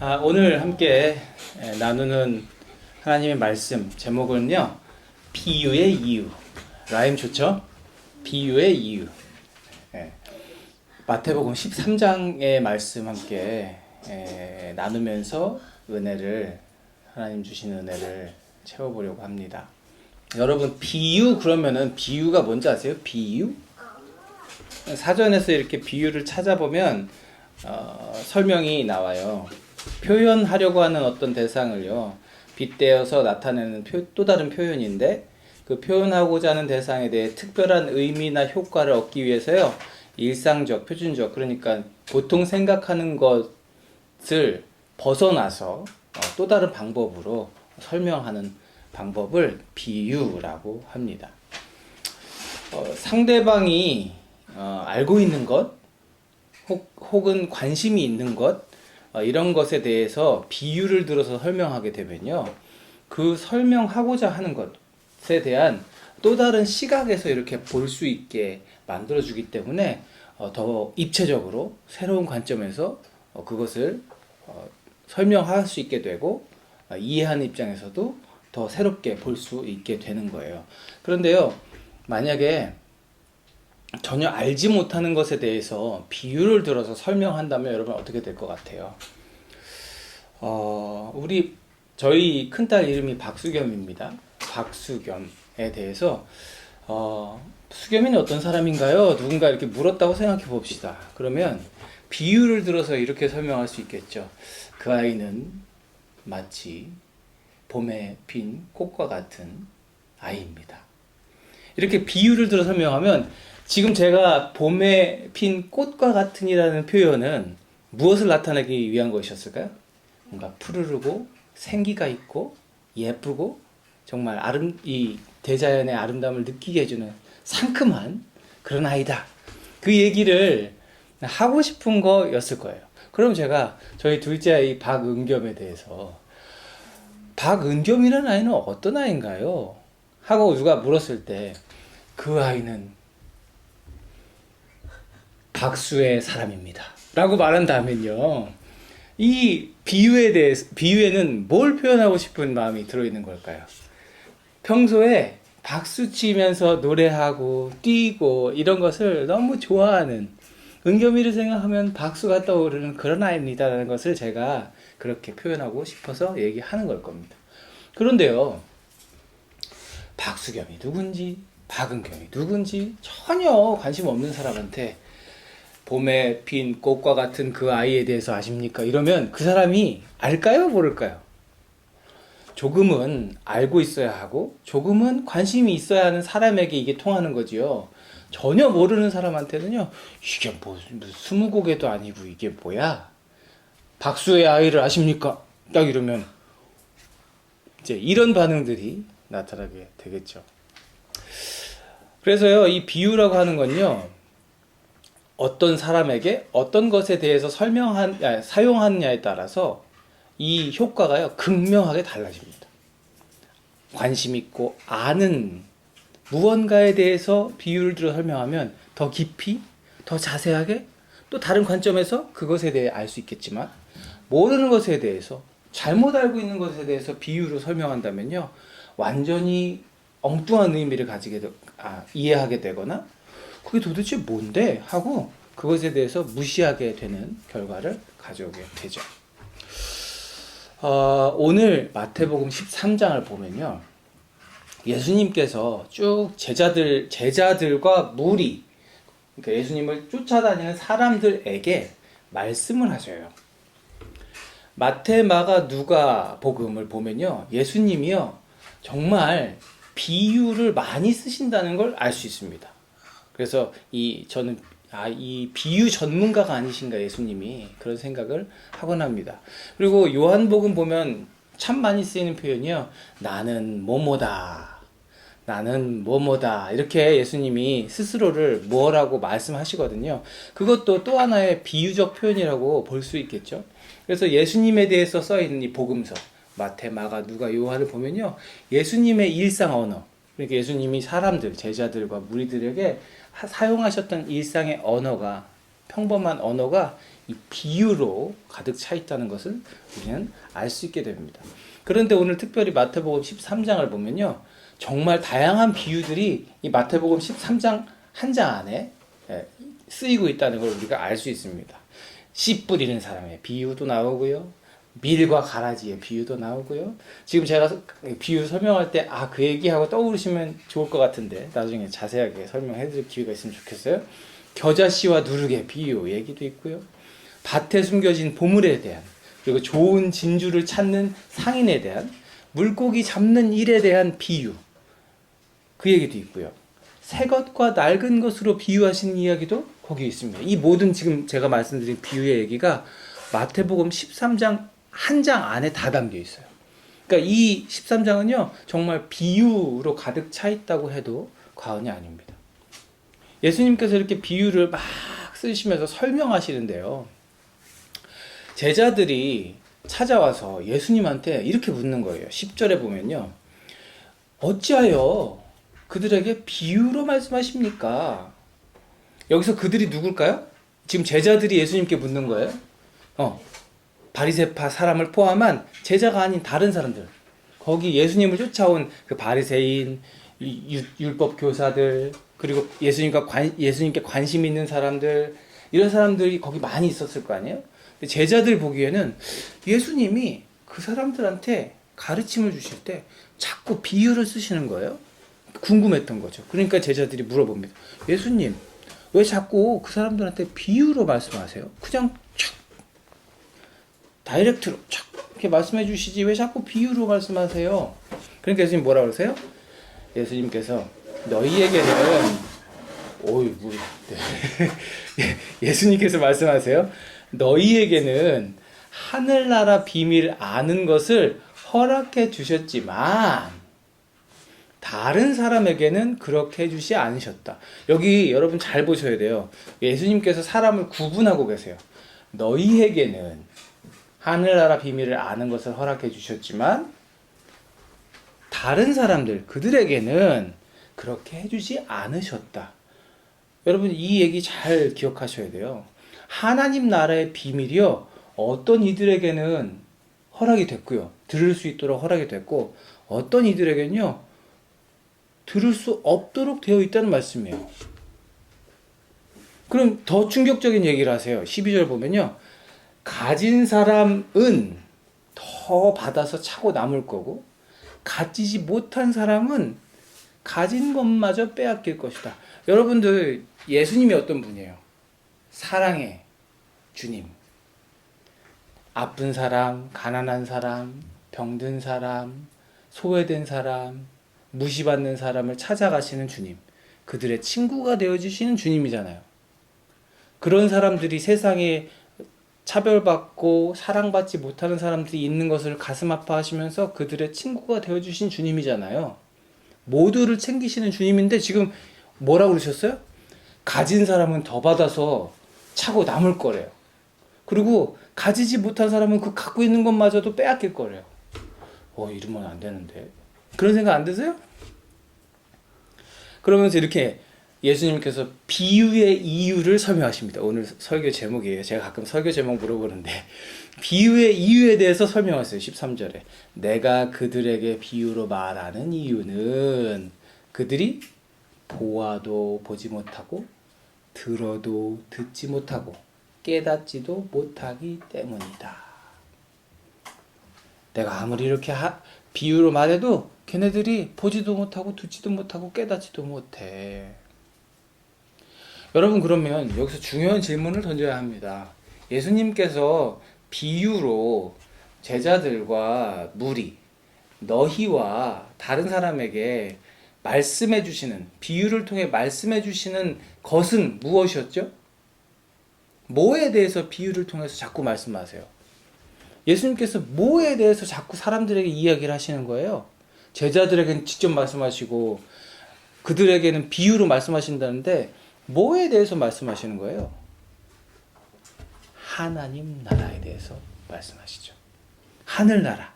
오늘 함께 나누는 하나님의 말씀 제목은요, 비유의 이유. 라임 좋죠? 비유의 이유. 마태복음 13장의 말씀 함께 나누면서 하나님 주시는 은혜를 채워보려고 합니다. 여러분, 비유 그러면은 비유가 뭔지 아세요? 비유? 사전에서 이렇게 비유를 찾아보면 설명이 나와요. 표현하려고 하는 어떤 대상을요, 빗대어서 나타내는 또 다른 표현인데, 그 표현하고자 하는 대상에 대해 특별한 의미나 효과를 얻기 위해서요, 일상적, 표준적, 그러니까 보통 생각하는 것을 벗어나서 또 다른 방법으로 설명하는 방법을 비유라고 합니다. 상대방이 알고 있는 것, 혹은 관심이 있는 것, 이런 것에 대해서 비유를 들어서 설명하게 되면요, 그 설명하고자 하는 것에 대한 또 다른 시각에서 이렇게 볼 수 있게 만들어주기 때문에 더 입체적으로 새로운 관점에서 그것을 설명할 수 있게 되고, 이해하는 입장에서도 더 새롭게 볼 수 있게 되는 거예요. 그런데요, 만약에 전혀 알지 못하는 것에 대해서 비유를 들어서 설명한다면 여러분 어떻게 될 것 같아요? 저희 큰딸 이름이 박수겸입니다. 박수겸에 대해서 수겸이는 어떤 사람인가요? 누군가 이렇게 물었다고 생각해 봅시다. 그러면 비유를 들어서 이렇게 설명할 수 있겠죠. 그 아이는 마치 봄에 핀 꽃과 같은 아이입니다. 이렇게 비유를 들어 설명하면, 지금 제가 봄에 핀 꽃과 같은이라는 표현은 무엇을 나타내기 위한 것이었을까요? 뭔가 푸르르고 생기가 있고 예쁘고 정말 이 대자연의 아름다움을 느끼게 해주는 상큼한 그런 아이다. 그 얘기를 하고 싶은 거였을 거예요. 그럼 제가 저희 둘째 아이 박은겸에 대해서, 박은겸이라는 아이는 어떤 아이인가요? 하고 누가 물었을 때, 그 아이는 박수의 사람입니다 라고 말한다면요, 이 비유에는 뭘 표현하고 싶은 마음이 들어있는 걸까요? 평소에 박수 치면서 노래하고 뛰고 이런 것을 너무 좋아하는, 은겸이를 생각하면 박수가 떠오르는 그런 아이입니다 라는 것을 제가 그렇게 표현하고 싶어서 얘기하는 걸 겁니다. 그런데요, 박수겸이 누군지 박은겸이 누군지 전혀 관심 없는 사람한테 봄에 핀 꽃과 같은 그 아이에 대해서 아십니까? 이러면 그 사람이 알까요? 모를까요? 조금은 알고 있어야 하고 조금은 관심이 있어야 하는 사람에게 이게 통하는 거지요. 전혀 모르는 사람한테는요, 이게 무슨 스무고개도 아니고 이게 뭐야? 박수의 아이를 아십니까? 딱 이러면 이제 이런 반응들이 나타나게 되겠죠. 그래서요, 이 비유라고 하는 건요, 어떤 사람에게 어떤 것에 대해서 사용하느냐에 따라서 이 효과가요, 극명하게 달라집니다. 관심 있고 아는 무언가에 대해서 비유를 들어 설명하면 더 깊이, 더 자세하게, 또 다른 관점에서 그것에 대해 알 수 있겠지만, 모르는 것에 대해서, 잘못 알고 있는 것에 대해서 비유로 설명한다면요, 완전히 엉뚱한 의미를 이해하게 되거나, 그게 도대체 뭔데? 하고 그것에 대해서 무시하게 되는 결과를 가져오게 되죠. 오늘 마태복음 13장을 보면요, 예수님께서 쭉 제자들과 무리, 그러니까 예수님을 쫓아다니는 사람들에게 말씀을 하셔요. 마태, 마가, 누가 복음을 보면요, 예수님이요, 정말 비유를 많이 쓰신다는 걸 알 수 있습니다. 그래서 저는 이 비유 전문가가 아니신가, 예수님이, 그런 생각을 하곤 합니다. 그리고 요한복음 보면 참 많이 쓰이는 표현이요, 나는 뭐뭐다, 나는 뭐뭐다, 이렇게 예수님이 스스로를 뭐라고 말씀하시거든요. 그것도 또 하나의 비유적 표현이라고 볼 수 있겠죠. 그래서 예수님에 대해서 써있는 이 복음서, 마태, 마가, 누가, 요한을 보면요, 예수님의 일상 언어, 그러니까 예수님이 제자들과 무리들에게 사용하셨던 일상의 언어가 평범한 언어가 이 비유로 가득 차 있다는 것을 우리는 알 수 있게 됩니다. 그런데 오늘 특별히 마태복음 13장을 보면요, 정말 다양한 비유들이 이 마태복음 13장 한 장 안에 쓰이고 있다는 걸 우리가 알 수 있습니다. 씨 뿌리는 사람의 비유도 나오고요, 밀과 가라지의 비유도 나오고요. 지금 제가 비유 설명할 때 그 얘기하고 떠오르시면 좋을 것 같은데 나중에 자세하게 설명해드릴 기회가 있으면 좋겠어요. 겨자씨와 누룩의 비유 얘기도 있고요, 밭에 숨겨진 보물에 대한, 그리고 좋은 진주를 찾는 상인에 대한, 물고기 잡는 일에 대한 비유, 그 얘기도 있고요, 새 것과 낡은 것으로 비유하신 이야기도 거기에 있습니다. 이 모든 지금 제가 말씀드린 비유의 얘기가 마태복음 13장 한 장 안에 다 담겨 있어요. 그러니까 이 13장은요 정말 비유로 가득 차 있다고 해도 과언이 아닙니다. 예수님께서 이렇게 비유를 막 쓰시면서 설명하시는데요, 제자들이 찾아와서 예수님한테 이렇게 묻는 거예요. 10절에 보면요, 어찌하여 그들에게 비유로 말씀하십니까? 여기서 그들이 누굴까요? 지금 제자들이 예수님께 묻는 거예요. 바리새파 사람을 포함한 제자가 아닌 다른 사람들, 거기 예수님을 쫓아온 그 바리새인, 율법 교사들, 그리고 예수님께 관심 있는 사람들, 이런 사람들이 거기 많이 있었을 거 아니에요? 근데 제자들 보기에는 예수님이 그 사람들한테 가르침을 주실 때 자꾸 비유를 쓰시는 거예요. 궁금했던 거죠. 그러니까 제자들이 물어봅니다. 예수님, 왜 자꾸 그 사람들한테 비유로 말씀하세요? 그냥 촥 다이렉트로 촥 이렇게 말씀해 주시지 왜 자꾸 비유로 말씀하세요? 그러니까 예수님 뭐라 그러세요? 예수님께서 너희에게는 예수님께서 말씀하세요. 너희에게는 하늘나라 비밀 아는 것을 허락해 주셨지만 다른 사람에게는 그렇게 해주지 않으셨다. 여기 여러분 잘 보셔야 돼요. 예수님께서 사람을 구분하고 계세요. 너희에게는 하늘나라 비밀을 아는 것을 허락해 주셨지만 다른 사람들, 그들에게는 그렇게 해주지 않으셨다. 여러분 이 얘기 잘 기억하셔야 돼요. 하나님 나라의 비밀이요, 어떤 이들에게는 허락이 됐고요, 들을 수 있도록 허락이 됐고, 어떤 이들에게는요 들을 수 없도록 되어 있다는 말씀이에요. 그럼 더 충격적인 얘기를 하세요. 12절 보면요, 가진 사람은 더 받아서 차고 남을 거고, 가지지 못한 사람은 가진 것마저 빼앗길 것이다. 여러분들 예수님이 어떤 분이에요? 사랑의 주님. 아픈 사람, 가난한 사람, 병든 사람, 소외된 사람, 무시받는 사람을 찾아가시는 주님, 그들의 친구가 되어주시는 주님이잖아요. 그런 사람들이 세상에 차별받고 사랑받지 못하는 사람들이 있는 것을 가슴 아파하시면서 그들의 친구가 되어주신 주님이잖아요. 모두를 챙기시는 주님인데 지금 뭐라고 그러셨어요? 가진 사람은 더 받아서 차고 남을 거래요. 그리고 가지지 못한 사람은 그 갖고 있는 것마저도 빼앗길 거래요. 이러면 안 되는데. 그런 생각 안 드세요? 그러면서 이렇게 예수님께서 비유의 이유를 설명하십니다. 오늘 설교 제목이에요. 제가 가끔 설교 제목 물어보는데 비유의 이유에 대해서 설명하세요. 13절에 내가 그들에게 비유로 말하는 이유는 그들이 보아도 보지 못하고 들어도 듣지 못하고 깨닫지도 못하기 때문이다. 내가 아무리 이렇게 비유로 말해도 걔네들이 보지도 못하고 듣지도 못하고 깨닫지도 못해. 여러분 그러면 여기서 중요한 질문을 던져야 합니다. 예수님께서 비유로 제자들과 무리, 너희와 다른 사람에게 말씀해 주시는, 비유를 통해 말씀해 주시는 것은 무엇이었죠? 뭐에 대해서 비유를 통해서 자꾸 말씀하세요? 예수님께서 뭐에 대해서 자꾸 사람들에게 이야기를 하시는 거예요? 제자들에게는 직접 말씀하시고 그들에게는 비유로 말씀하신다는데 뭐에 대해서 말씀하시는 거예요? 하나님 나라에 대해서 말씀하시죠. 하늘나라,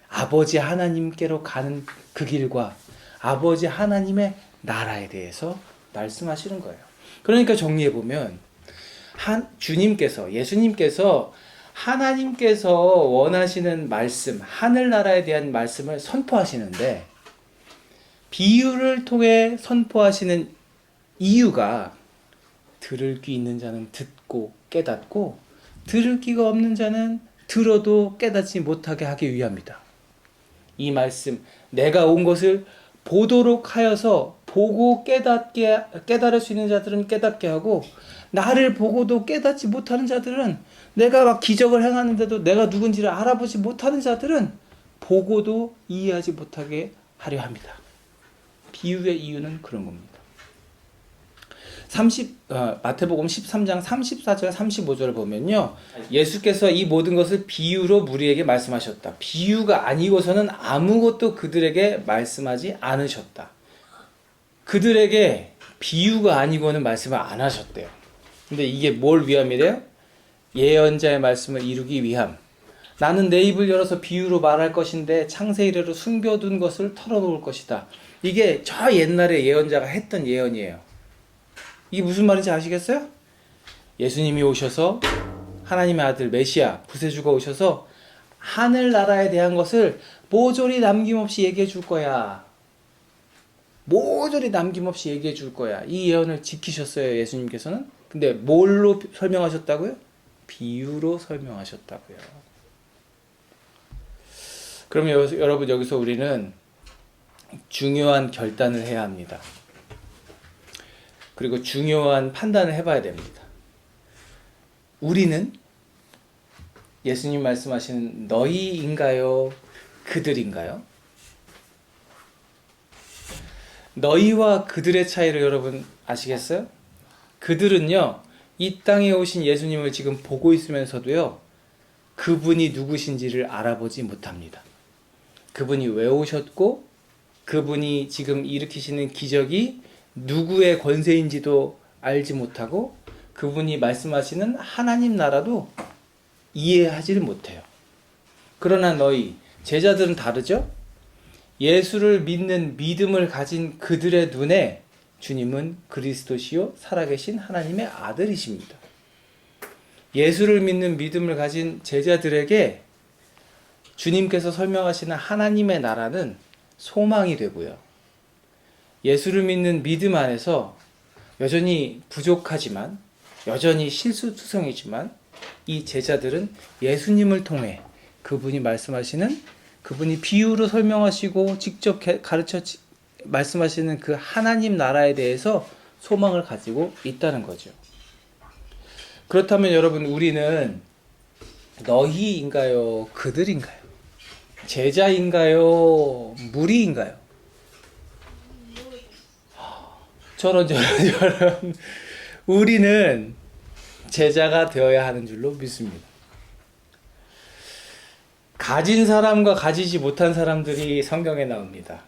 아버지 하나님께로 가는 그 길과 아버지 하나님의 나라에 대해서 말씀하시는 거예요. 그러니까 정리해보면 예수님께서 하나님께서 원하시는 말씀, 하늘나라에 대한 말씀을 선포하시는데 비유를 통해 선포하시는 이유가 들을 귀 있는 자는 듣고 깨닫고 들을 귀가 없는 자는 들어도 깨닫지 못하게 하기 위함이다. 이 말씀, 내가 온 것을 보도록 하여서 보고 깨달을 수 있는 자들은 깨닫게 하고 나를 보고도 깨닫지 못하는 자들은 내가 막 기적을 행하는데도 내가 누군지를 알아보지 못하는 자들은 보고도 이해하지 못하게 하려 합니다. 비유의 이유는 그런 겁니다. 마태복음 13장 34절 35절을 보면요, 예수께서 이 모든 것을 비유로 무리에게 말씀하셨다. 비유가 아니고서는 아무것도 그들에게 말씀하지 않으셨다. 그들에게 비유가 아니고는 말씀을 안 하셨대요. 근데 이게 뭘 위함이래요? 예언자의 말씀을 이루기 위함. 나는 내 입을 열어서 비유로 말할 것인데 창세 이래로 숨겨둔 것을 털어놓을 것이다. 이게 저 옛날에 예언자가 했던 예언이에요. 이게 무슨 말인지 아시겠어요? 예수님이 오셔서 하나님의 아들 메시아 구세주가 오셔서 하늘나라에 대한 것을 모조리 남김없이 얘기해 줄 거야. 모조리 남김없이 얘기해 줄 거야. 이 예언을 지키셨어요, 예수님께서는. 근데 뭘로 설명하셨다고요? 비유로 설명하셨다고요. 그러면 여러분, 여기서 우리는 중요한 결단을 해야 합니다. 그리고 중요한 판단을 해봐야 됩니다. 우리는 예수님 말씀하시는 너희인가요? 그들인가요? 너희와 그들의 차이를 여러분 아시겠어요? 그들은요, 이 땅에 오신 예수님을 지금 보고 있으면서도요, 그분이 누구신지를 알아보지 못합니다. 그분이 왜 오셨고, 그분이 지금 일으키시는 기적이 누구의 권세인지도 알지 못하고, 그분이 말씀하시는 하나님 나라도 이해하지를 못해요. 그러나 너희, 제자들은 다르죠? 예수를 믿는 믿음을 가진 그들의 눈에 주님은 그리스도시요 살아계신 하나님의 아들이십니다. 예수를 믿는 믿음을 가진 제자들에게 주님께서 설명하시는 하나님의 나라는 소망이 되고요. 예수를 믿는 믿음 안에서 여전히 부족하지만, 여전히 실수투성이지만 이 제자들은 예수님을 통해 그분이 말씀하시는, 그분이 비유로 설명하시고 직접 가르쳐 말씀하시는 그 하나님 나라에 대해서 소망을 가지고 있다는 거죠. 그렇다면 여러분, 우리는 너희인가요? 그들인가요? 제자인가요? 무리인가요? 저런. 우리는 제자가 되어야 하는 줄로 믿습니다. 가진 사람과 가지지 못한 사람들이 성경에 나옵니다.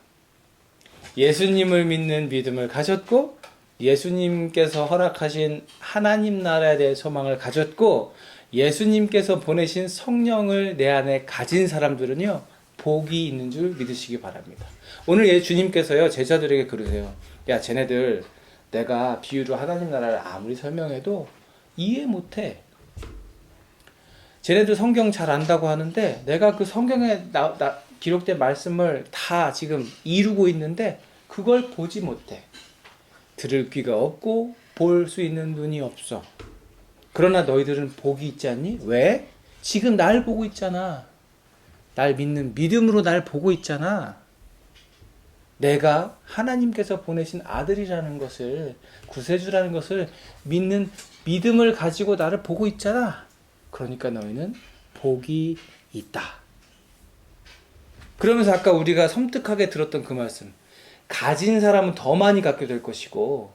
예수님을 믿는 믿음을 가졌고, 예수님께서 허락하신 하나님 나라에 대해 소망을 가졌고, 예수님께서 보내신 성령을 내 안에 가진 사람들은요, 복이 있는 줄 믿으시기 바랍니다. 오늘 주님께서요, 제자들에게 그러세요. 야, 쟤네들 내가 비유로 하나님 나라를 아무리 설명해도 이해 못해. 쟤네들 성경 잘 안다고 하는데 내가 그 성경에 기록된 말씀을 다 지금 이루고 있는데 그걸 보지 못해. 들을 귀가 없고 볼 수 있는 눈이 없어. 그러나 너희들은 복이 있지 않니? 왜? 지금 날 보고 있잖아. 날 믿는 믿음으로 날 보고 있잖아. 내가 하나님께서 보내신 아들이라는 것을, 구세주라는 것을 믿는 믿음을 가지고 나를 보고 있잖아. 그러니까 너희는 복이 있다. 그러면서 아까 우리가 섬뜩하게 들었던 그 말씀, 가진 사람은 더 많이 갖게 될 것이고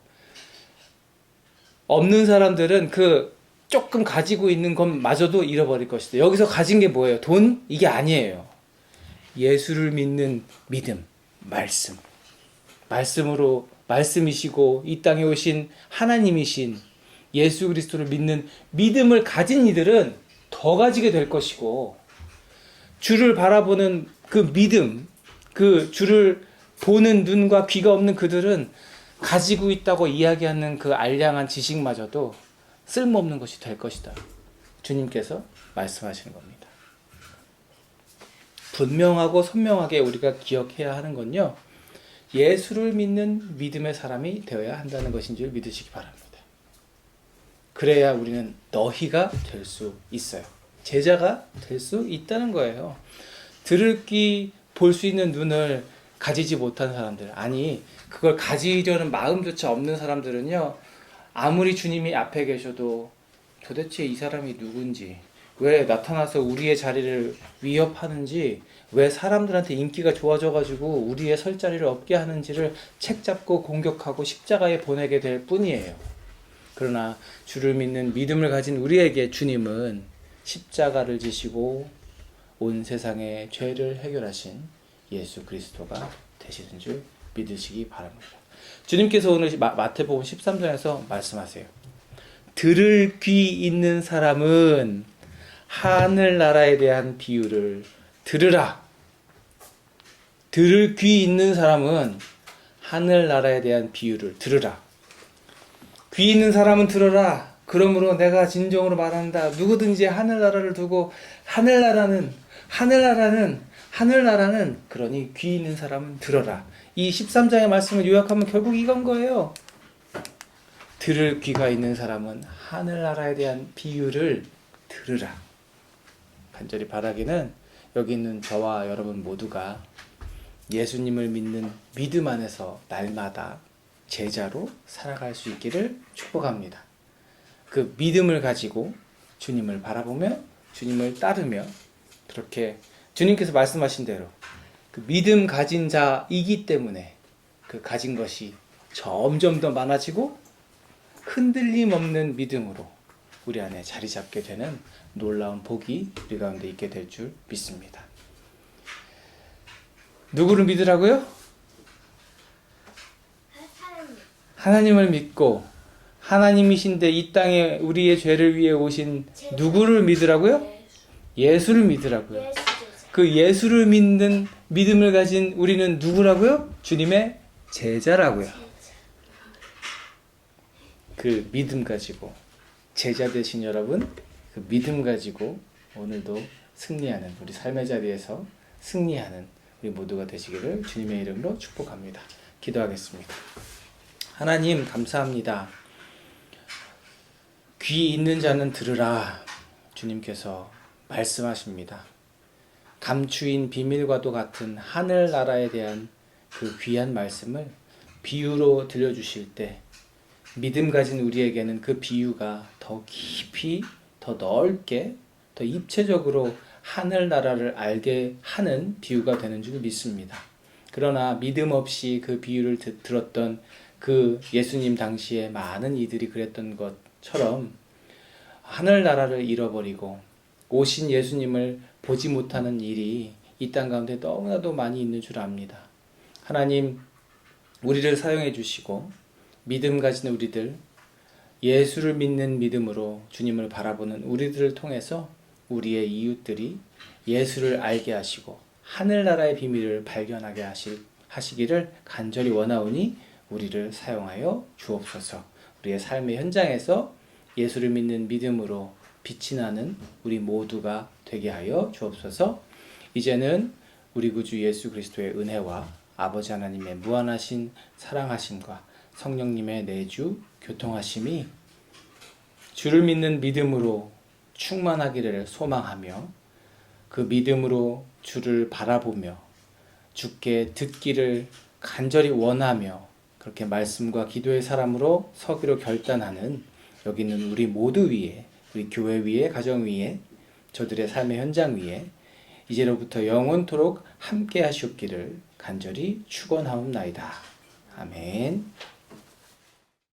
없는 사람들은 그 조금 가지고 있는 것마저도 잃어버릴 것이다. 여기서 가진 게 뭐예요? 돈? 이게 아니에요. 예수를 믿는 믿음, 말씀. 말씀으로, 말씀이시고 이 땅에 오신 하나님이신 예수 그리스도를 믿는 믿음을 가진 이들은 더 가지게 될 것이고, 주를 바라보는 그 믿음, 그 주를 보는 눈과 귀가 없는 그들은 가지고 있다고 이야기하는 그 알량한 지식마저도 쓸모없는 것이 될 것이다. 주님께서 말씀하시는 겁니다. 분명하고 선명하게 우리가 기억해야 하는 건요, 예수를 믿는 믿음의 사람이 되어야 한다는 것인 줄 믿으시기 바랍니다. 그래야 우리는 너희가 될 수 있어요. 제자가 될 수 있다는 거예요. 들을 귀, 볼 수 있는 눈을 가지지 못한 사람들, 아니 그걸 가지려는 마음조차 없는 사람들은요, 아무리 주님이 앞에 계셔도 도대체 이 사람이 누군지, 왜 나타나서 우리의 자리를 위협하는지, 왜 사람들한테 인기가 좋아져가지고 우리의 설 자리를 얻게 하는지를 책잡고 공격하고 십자가에 보내게 될 뿐이에요. 그러나 주를 믿는 믿음을 가진 우리에게 주님은 십자가를 지시고 온 세상의 죄를 해결하신 예수 그리스도가 되시는 줄 믿으시기 바랍니다. 주님께서 오늘 마태복음 13장에서 말씀하세요. 들을 귀 있는 사람은 하늘나라에 대한 비유를 들으라. 들을 귀 있는 사람은 하늘나라에 대한 비유를 들으라. 귀 있는 사람은 들어라. 그러므로 내가 진정으로 말한다. 누구든지 하늘나라를 두고 하늘나라는 그러니 귀 있는 사람은 들어라. 이 13장의 말씀을 요약하면 결국 이건 거예요. 들을 귀가 있는 사람은 하늘나라에 대한 비유를 들으라. 간절히 바라기는 여기 있는 저와 여러분 모두가 예수님을 믿는 믿음 안에서 날마다 제자로 살아갈 수 있기를 축복합니다. 그 믿음을 가지고 주님을 바라보며 주님을 따르며 그렇게 주님께서 말씀하신 대로 그 믿음 가진 자이기 때문에 그 가진 것이 점점 더 많아지고 흔들림 없는 믿음으로 우리 안에 자리 잡게 되는 놀라운 복이 우리 가운데 있게 될 줄 믿습니다. 누구를 믿으라고요? 하나님을 믿고 하나님이신데 이 땅에 우리의 죄를 위해 오신 누구를 믿으라고요? 예수를 믿으라고요. 그 예수를 믿는 믿음을 가진 우리는 누구라고요? 주님의 제자라고요. 그 믿음 가지고 제자 되신 여러분, 그 믿음 가지고 오늘도 승리하는, 우리 삶의 자리에서 승리하는 우리 모두가 되시기를 주님의 이름으로 축복합니다. 기도하겠습니다. 하나님 감사합니다. 귀 있는 자는 들으라. 주님께서 말씀하십니다. 감추인 비밀과도 같은 하늘나라에 대한 그 귀한 말씀을 비유로 들려주실 때 믿음 가진 우리에게는 그 비유가 더 깊이, 더 넓게, 더 입체적으로 하늘나라를 알게 하는 비유가 되는 줄 믿습니다. 그러나 믿음 없이 그 비유를 들었던 그 예수님 당시에 많은 이들이 그랬던 것처럼 하늘나라를 잃어버리고 오신 예수님을 보지 못하는 일이 이 땅 가운데 너무나도 많이 있는 줄 압니다. 하나님, 우리를 사용해 주시고 믿음 가진 우리들, 예수를 믿는 믿음으로 주님을 바라보는 우리들을 통해서 우리의 이웃들이 예수를 알게 하시고 하늘나라의 비밀을 발견하게 하시기를 간절히 원하오니 우리를 사용하여 주옵소서. 우리의 삶의 현장에서 예수를 믿는 믿음으로 빛이 나는 우리 모두가 되게 하여 주옵소서. 이제는 우리 구주 예수 그리스도의 은혜와 아버지 하나님의 무한하신 사랑하심과 성령님의 내주 교통하심이 주를 믿는 믿음으로 충만하기를 소망하며 그 믿음으로 주를 바라보며 주께 듣기를 간절히 원하며 그렇게 말씀과 기도의 사람으로 서기로 결단하는 여기 있는 우리 모두 위에, 우리 교회 위에, 가정 위에, 저들의 삶의 현장 위에 이제로부터 영원토록 함께 하시옵기를 간절히 축원하옵나이다. 아멘.